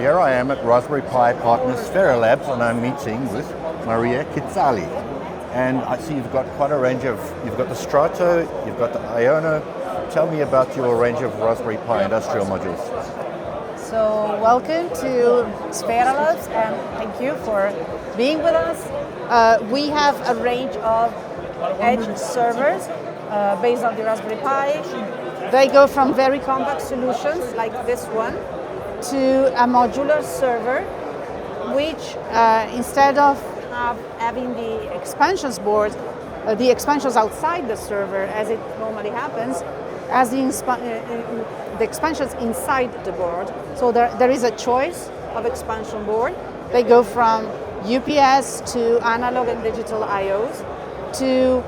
here I am at Raspberry Pi Partner Sfera Labs, and I'm meeting with Maria Chizzali. And I see you've got quite a range of, you've got the Strato, you've got the Iono. Tell me about your range of Raspberry Pi industrial modules. So welcome to Sfera Labs, and thank you for being with us. We have a range of edge servers based on the Raspberry Pi. They go from very compact solutions like this one to a modular server, which instead of having the expansions board, the expansions outside the server as it normally happens, as the expansions inside the board. So there is a choice of expansion board. They go from UPS to analog and digital IOs to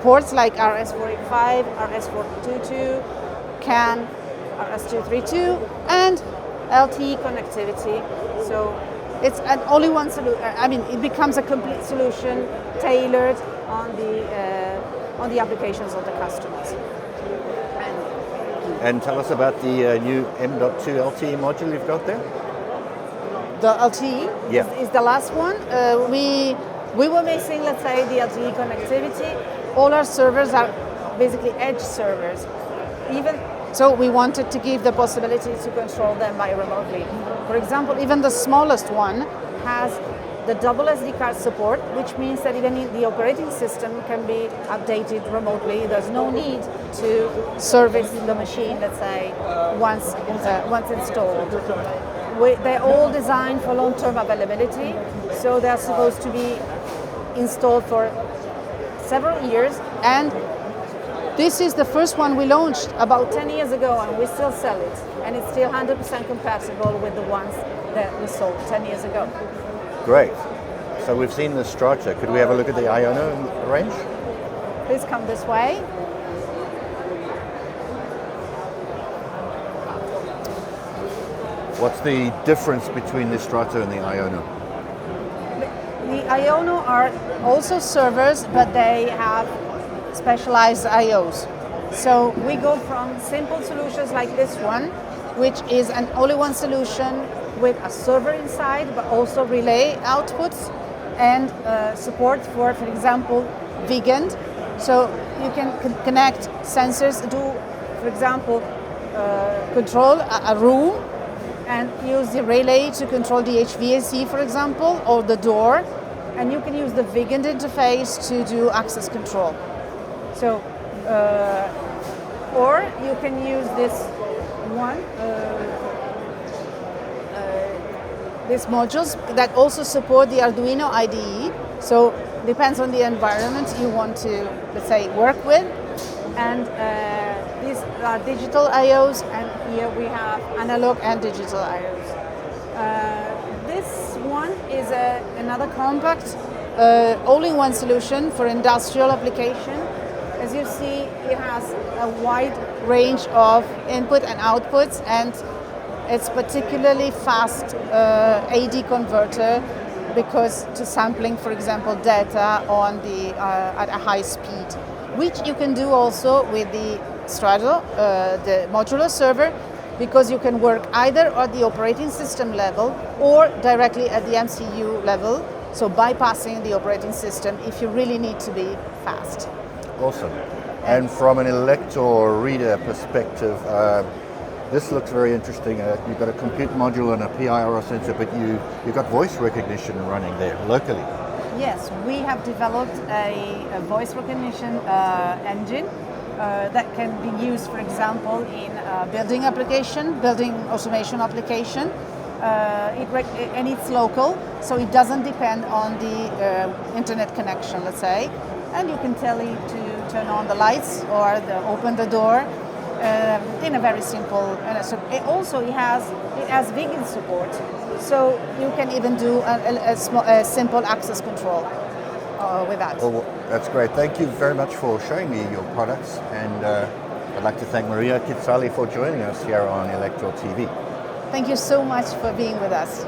ports like RS485, RS422, CAN, RS232, and LTE connectivity. So it's an all-in-one solution. I mean, it becomes a complete solution tailored on the applications of the customers. And tell us about the new M.2 LTE module you've got there. The LTE is the last one. We were missing, let's say, the LTE connectivity. All our servers are basically edge servers. So we wanted to give the possibility to control them by remotely. For example, even the smallest one has the double SD card support, which means that even the operating system can be updated remotely. There's no need to service the machine, let's say, once installed. They're all designed for long-term availability, so they're supposed to be installed for several years. And this is the first one we launched about 10 years ago, and we still sell it. And it's still 100% compatible with the ones that we sold 10 years ago. Great. So we've seen the Strato. Could we have a look at the Iono range? Please come this way. What's the difference between the Strato and the Iono? The Iono are also servers, but they have specialized IOs. So we go from simple solutions like this one, which is an all-in-one solution with a server inside, but also relay outputs and support for example, vegan. So you can connect sensors, for example, control a room and use the relay to control the HVAC, for example, or the door. And you can use the vegan interface to do access control. So, or you can use this one, these modules that also support the Arduino IDE. So depends on the environment you want to, let's say, work with. And these are digital IOs, and here we have analog and digital IOs. This one is another compact all-in-one solution for industrial application. As you see, it has a wide range of input and outputs, and it's particularly fast AD converter because to sampling, for example, data on at a high speed, which you can do also with the Strato, the modular server, because you can work either at the operating system level or directly at the MCU level, so bypassing the operating system if you really need to be fast. Awesome. And from an Elektor reader perspective, this looks very interesting. You've got a compute module and a PIR sensor, but you've got voice recognition running there locally. Yes, we have developed a voice recognition engine that can be used, for example, in building application, building automation application. And it's local, so it doesn't depend on the internet connection, let's say. And you can tell it to turn on the lights or open the door in a very simple. So it has vegan support, so you can even do a simple access control with that. Well, that's great. Thank you very much for showing me your products, and I'd like to thank Maria Chizzali for joining us here on Elektor TV. Thank you so much for being with us.